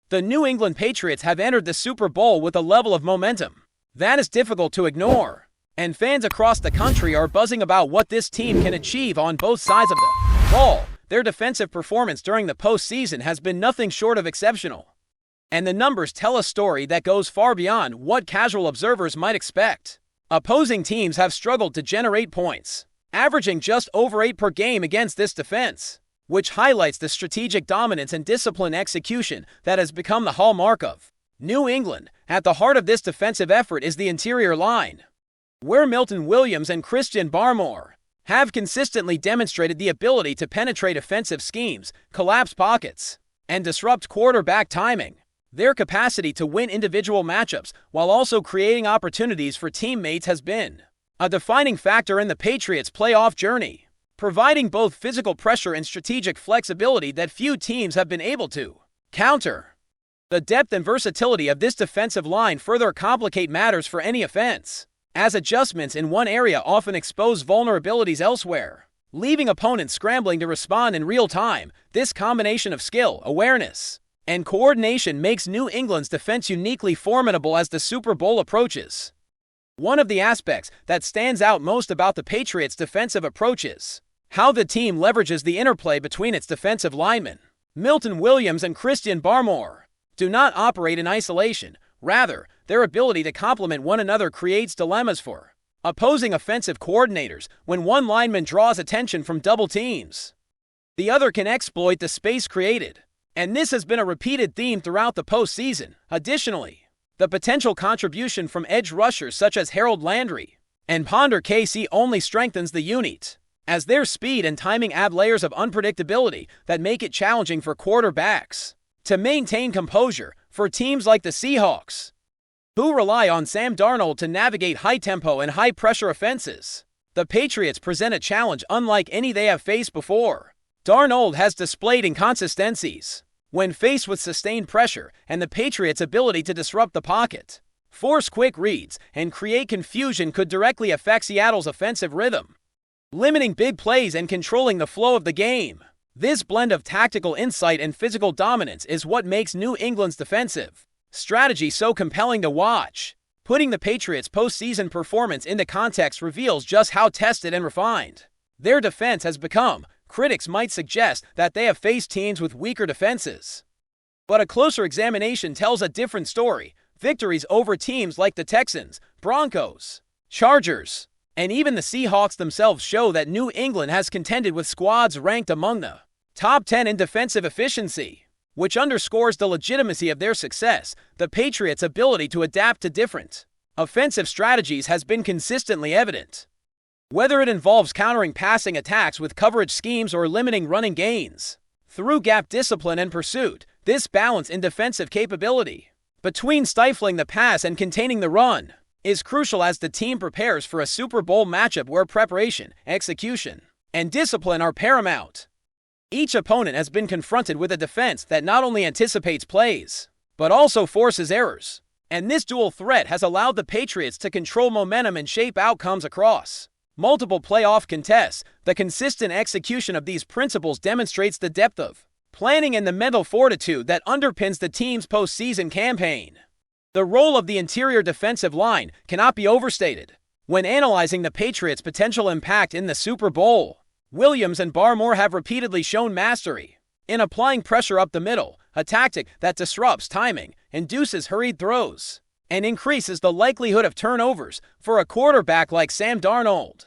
The New England Patriots have entered the Super Bowl with a level of momentum that is difficult to ignore, and fans across the country are buzzing about what this team can achieve on both sides of the ball. Their defensive performance during the postseason has been nothing short of exceptional, and the numbers tell a story that goes far beyond what casual observers might expect. Opposing teams have struggled to generate points, averaging just over 8 per game against this defense, which highlights the strategic dominance and disciplined execution that has become the hallmark of New England. At the heart of this defensive effort is the interior line, where Milton Williams and Christian Barmore have consistently demonstrated the ability to penetrate offensive schemes, collapse pockets, and disrupt quarterback timing. Their capacity to win individual matchups while also creating opportunities for teammates has been a defining factor in the Patriots' playoff journey, providing both physical pressure and strategic flexibility that few teams have been able to counter. The depth and versatility of this defensive line further complicate matters for any offense, as adjustments in one area often expose vulnerabilities elsewhere, leaving opponents scrambling to respond in real time. This combination of skill, awareness, and coordination makes New England's defense uniquely formidable as the Super Bowl approaches. One of the aspects that stands out most about the Patriots' defensive approach is how the team leverages the interplay between its defensive linemen. Milton Williams and Christian Barmore do not operate in isolation. Rather, their ability to complement one another creates dilemmas for opposing offensive coordinators. When one lineman draws attention from double teams, the other can exploit the space created, and this has been a repeated theme throughout the postseason. Additionally, the potential contribution from edge rushers such as Harold Landry and Ponder KC only strengthens the unit, as their speed and timing add layers of unpredictability that make it challenging for quarterbacks to maintain composure. For teams like the Seahawks, who rely on Sam Darnold to navigate high-tempo and high-pressure offenses, the Patriots present a challenge unlike any they have faced before. Darnold has displayed inconsistencies when faced with sustained pressure, and the Patriots' ability to disrupt the pocket, force quick reads, and create confusion could directly affect Seattle's offensive rhythm, limiting big plays and controlling the flow of the game. This blend of tactical insight and physical dominance is what makes New England's defensive strategy so compelling to watch. Putting the Patriots' postseason performance into context reveals just how tested and refined their defense has become. Critics might suggest that they have faced teams with weaker defenses, but a closer examination tells a different story. Victories over teams like the Texans, Broncos, Chargers, and even the Seahawks themselves show that New England has contended with squads ranked among the top 10 in defensive efficiency, which underscores the legitimacy of their success. The Patriots' ability to adapt to different offensive strategies has been consistently evident, whether it involves countering passing attacks with coverage schemes or limiting running gains through gap discipline and pursuit. This balance in defensive capability between stifling the pass and containing the run is crucial as the team prepares for a Super Bowl matchup where preparation, execution, and discipline are paramount. Each opponent has been confronted with a defense that not only anticipates plays, but also forces errors, and this dual threat has allowed the Patriots to control momentum and shape outcomes across multiple playoff contests. The consistent execution of these principles demonstrates the depth of planning and the mental fortitude that underpins the team's postseason campaign. The role of the interior defensive line cannot be overstated when analyzing the Patriots' potential impact in the Super Bowl. Williams and Barmore have repeatedly shown mastery in applying pressure up the middle, a tactic that disrupts timing, induces hurried throws, and increases the likelihood of turnovers for a quarterback like Sam Darnold,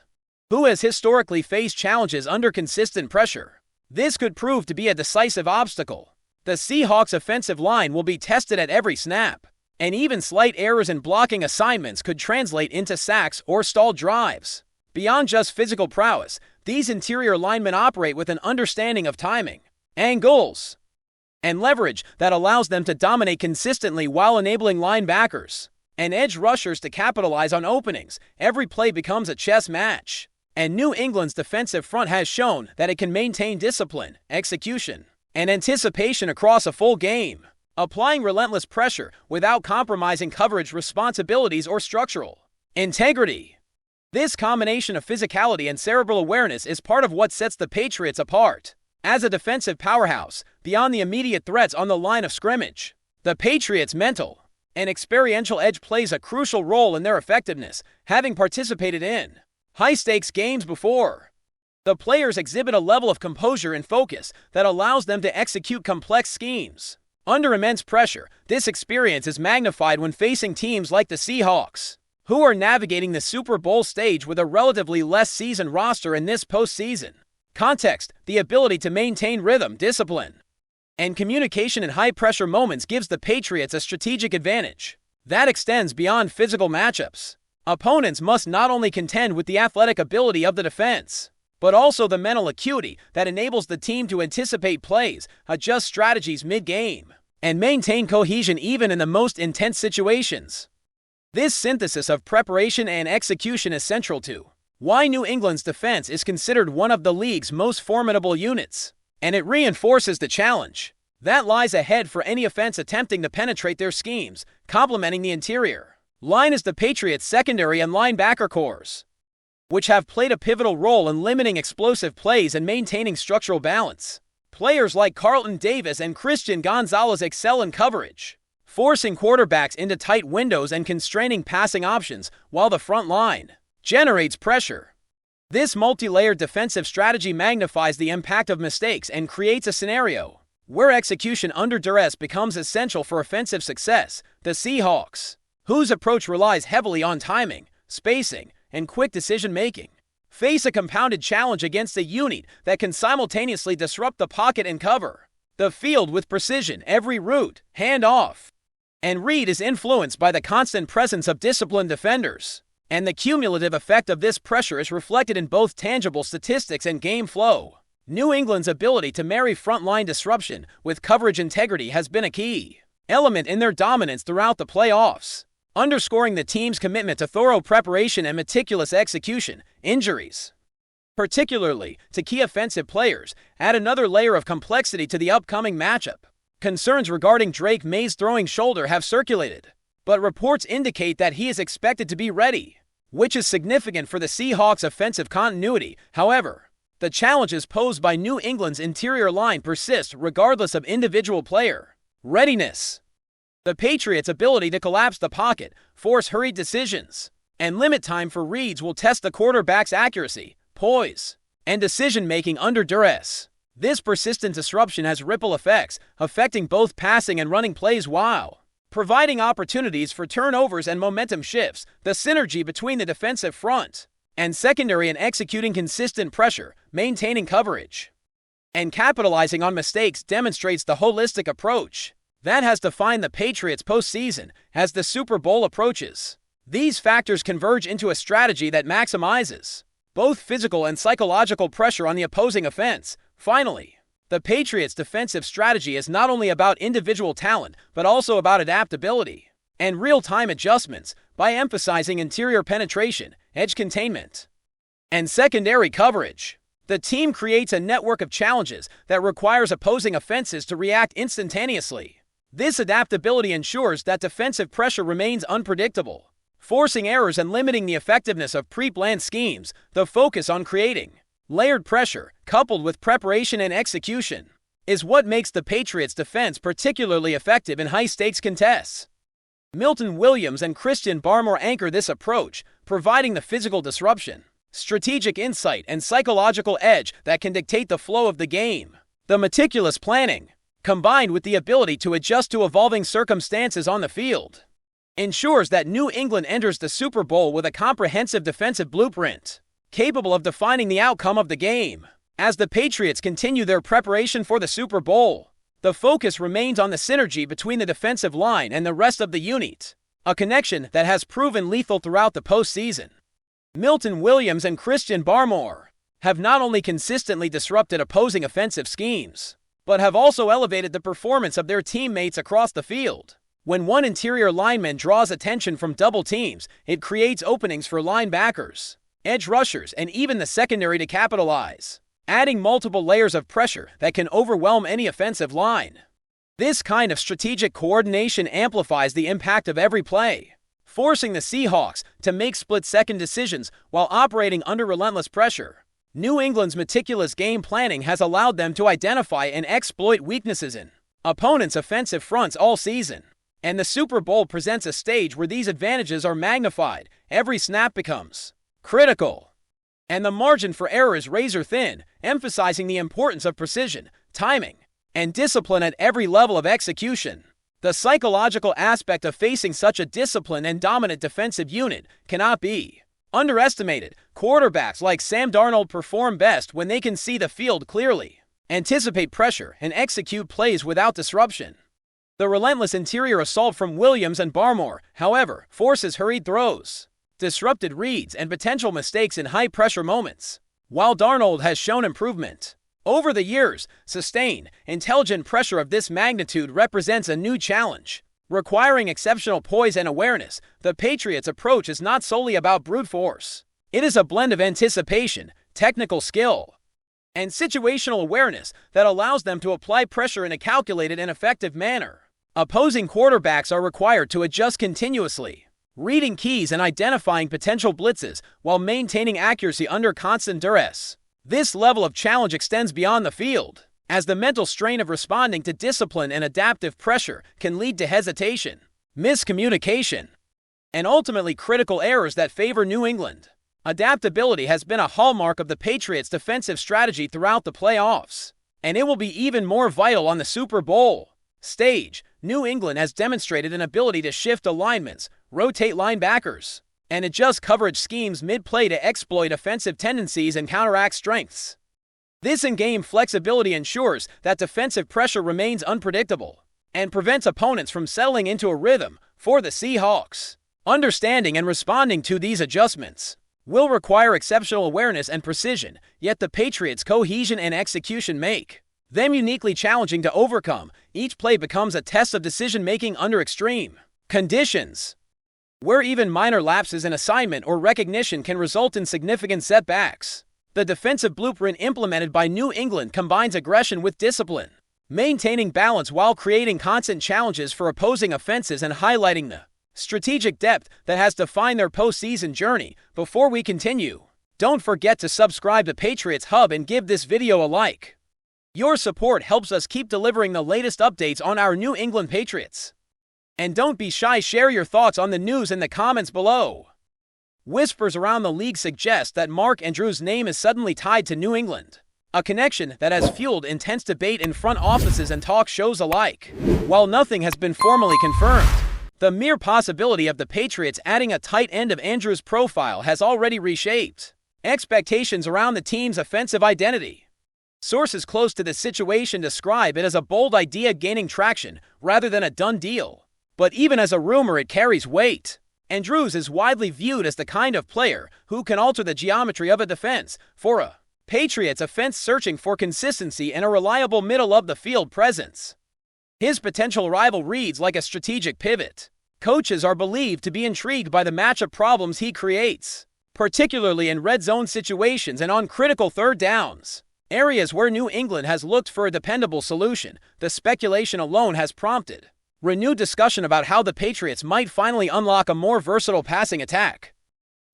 who has historically faced challenges under consistent pressure. This could prove to be a decisive obstacle. The Seahawks' offensive line will be tested at every snap, and even slight errors in blocking assignments could translate into sacks or stalled drives. Beyond just physical prowess, these interior linemen operate with an understanding of timing, angles, and leverage that allows them to dominate consistently while enabling linebackers and edge rushers to capitalize on openings. Every play becomes a chess match, and New England's defensive front has shown that it can maintain discipline, execution, and anticipation across a full game, applying relentless pressure without compromising coverage responsibilities or structural integrity. This combination of physicality and cerebral awareness is part of what sets the Patriots apart as a defensive powerhouse. Beyond the immediate threats on the line of scrimmage, The Patriots' mental and experiential edge plays a crucial role in their effectiveness, having participated in high-stakes games before. The players exhibit a level of composure and focus that allows them to execute complex schemes. Under immense pressure, this experience is magnified when facing teams like the Seahawks, who are navigating the Super Bowl stage with a relatively less seasoned roster in this postseason. Context: the ability to maintain rhythm, discipline, and communication in high-pressure moments gives the Patriots a strategic advantage that extends beyond physical matchups. Opponents must not only contend with the athletic ability of the defense, but also the mental acuity that enables the team to anticipate plays, adjust strategies mid-game, and maintain cohesion even in the most intense situations. This synthesis of preparation and execution is central to why New England's defense is considered one of the league's most formidable units, and it reinforces the challenge that lies ahead for any offense attempting to penetrate their schemes. Complementing the interior line is the Patriots' secondary and linebacker cores, which have played a pivotal role in limiting explosive plays and maintaining structural balance. Players like Carlton Davis and Christian Gonzalez excel in coverage, forcing quarterbacks into tight windows and constraining passing options, while the front line generates pressure. This multi-layered defensive strategy magnifies the impact of mistakes and creates a scenario where execution under duress becomes essential for offensive success. The Seahawks, whose approach relies heavily on timing, spacing, and quick decision-making, face a compounded challenge against a unit that can simultaneously disrupt the pocket and cover the field with precision. Every route, handoff, and read is influenced by the constant presence of disciplined defenders, and the cumulative effect of this pressure is reflected in both tangible statistics and game flow. New England's ability to marry frontline disruption with coverage integrity has been a key element in their dominance throughout the playoffs, underscoring the team's commitment to thorough preparation and meticulous execution. Injuries, particularly to key offensive players, add another layer of complexity to the upcoming matchup. Concerns regarding Drake May's throwing shoulder have circulated, but reports indicate that he is expected to be ready, which is significant for the Seahawks' offensive continuity. However, the challenges posed by New England's interior line persist regardless of individual player readiness. The Patriots' ability to collapse the pocket, force hurried decisions, and limit time for reads will test the quarterback's accuracy, poise, and decision-making under duress. This persistent disruption has ripple effects, affecting both passing and running plays while providing opportunities for turnovers and momentum shifts. The synergy between the defensive front and secondary in executing consistent pressure, maintaining coverage, and capitalizing on mistakes demonstrates the holistic approach that has defined the Patriots' postseason. As the Super Bowl approaches, these factors converge into a strategy that maximizes both physical and psychological pressure on the opposing offense. Finally, the Patriots' defensive strategy is not only about individual talent, but also about adaptability and real-time adjustments. By emphasizing interior penetration, edge containment, and secondary coverage, the team creates a network of challenges that requires opposing offenses to react instantaneously. This adaptability ensures that defensive pressure remains unpredictable, forcing errors and limiting the effectiveness of pre-planned schemes. The focus on creating layered pressure, coupled with preparation and execution, is what makes the Patriots' defense particularly effective in high-stakes contests. Milton Williams and Christian Barmore anchor this approach, providing the physical disruption, strategic insight, and psychological edge that can dictate the flow of the game. The meticulous planning, combined with the ability to adjust to evolving circumstances on the field, ensures that New England enters the Super Bowl with a comprehensive defensive blueprint, capable of defining the outcome of the game. As the Patriots continue their preparation for the Super Bowl, the focus remains on the synergy between the defensive line and the rest of the unit, a connection that has proven lethal throughout the postseason. Milton Williams and Christian Barmore have not only consistently disrupted opposing offensive schemes, but have also elevated the performance of their teammates across the field. When one interior lineman draws attention from double teams, it creates openings for linebackers, edge rushers, and even the secondary to capitalize, adding multiple layers of pressure that can overwhelm any offensive line. This kind of strategic coordination amplifies the impact of every play, forcing the Seahawks to make split-second decisions while operating under relentless pressure. New England's meticulous game planning has allowed them to identify and exploit weaknesses in opponents' offensive fronts all season. And the Super Bowl presents a stage where these advantages are magnified. Every snap becomes critical, and the margin for error is razor thin, emphasizing the importance of precision, timing, and discipline at every level of execution. The psychological aspect of facing such a disciplined and dominant defensive unit cannot be underestimated. Quarterbacks like Sam Darnold perform best when they can see the field clearly, anticipate pressure, and execute plays without disruption. The relentless interior assault from Williams and Barmore, however, forces hurried throws, disrupted reads, and potential mistakes in high-pressure moments. While Darnold has shown improvement over the years, sustained, intelligent pressure of this magnitude represents a new challenge. Requiring exceptional poise and awareness, the Patriots' approach is not solely about brute force. It is a blend of anticipation, technical skill, and situational awareness that allows them to apply pressure in a calculated and effective manner. Opposing quarterbacks are required to adjust continuously, reading keys and identifying potential blitzes while maintaining accuracy under constant duress. This level of challenge extends beyond the field, as the mental strain of responding to discipline and adaptive pressure can lead to hesitation, miscommunication, and ultimately critical errors that favor New England. Adaptability has been a hallmark of the Patriots' defensive strategy throughout the playoffs, and it will be even more vital on the Super Bowl stage. New England has demonstrated an ability to shift alignments, rotate linebackers, and adjust coverage schemes mid-play to exploit offensive tendencies and counteract strengths. This in-game flexibility ensures that defensive pressure remains unpredictable and prevents opponents from settling into a rhythm. For the Seahawks, understanding and responding to these adjustments will require exceptional awareness and precision, yet the Patriots' cohesion and execution make them uniquely challenging to overcome. Each play becomes a test of decision-making under extreme conditions, where even minor lapses in assignment or recognition can result in significant setbacks. The defensive blueprint implemented by New England combines aggression with discipline, maintaining balance while creating constant challenges for opposing offenses and highlighting the strategic depth that has defined their postseason journey. Before we continue, don't forget to subscribe to Patriots Hub and give this video a like. Your support helps us keep delivering the latest updates on our New England Patriots. And don't be shy, share your thoughts on the news in the comments below. Whispers around the league suggest that Mark Andrews' name is suddenly tied to New England, a connection that has fueled intense debate in front offices and talk shows alike. While nothing has been formally confirmed, the mere possibility of the Patriots adding a tight end of Andrews' profile has already reshaped expectations around the team's offensive identity. Sources close to the situation describe it as a bold idea gaining traction rather than a done deal. But even as a rumor, it carries weight. Andrews is widely viewed as the kind of player who can alter the geometry of a defense for a Patriots offense searching for consistency and a reliable middle-of-the-field presence. His potential arrival reads like a strategic pivot. Coaches are believed to be intrigued by the matchup problems he creates, particularly in red zone situations and on critical third downs, areas where New England has looked for a dependable solution. The speculation alone has prompted renewed discussion about how the Patriots might finally unlock a more versatile passing attack.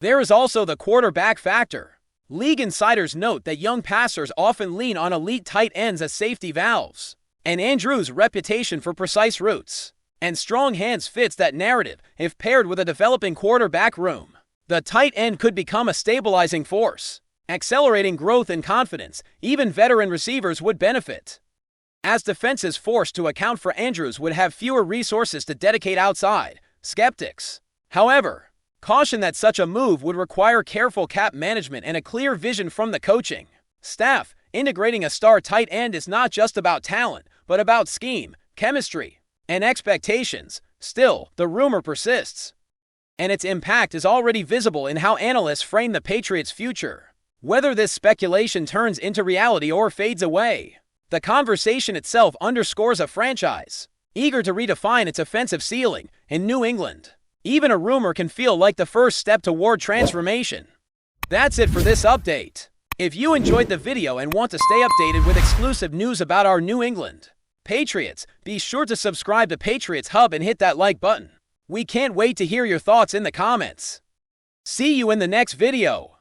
There is also the quarterback factor. League insiders note that young passers often lean on elite tight ends as safety valves, and Andrews' reputation for precise routes and strong hands fits that narrative. If paired with a developing quarterback room, the tight end could become a stabilizing force, accelerating growth and confidence. Even veteran receivers would benefit, as defenses forced to account for Andrews would have fewer resources to dedicate outside. Skeptics, however, caution that such a move would require careful cap management and a clear vision from the coaching staff. Integrating a star tight end is not just about talent, but about scheme, chemistry, and expectations. Still, the rumor persists, and its impact is already visible in how analysts frame the Patriots' future. Whether this speculation turns into reality or fades away, the conversation itself underscores a franchise eager to redefine its offensive ceiling in New England. Even a rumor can feel like the first step toward transformation. That's it for this update. If you enjoyed the video and want to stay updated with exclusive news about our New England Patriots, be sure to subscribe to Patriots Hub and hit that like button. We can't wait to hear your thoughts in the comments. See you in the next video.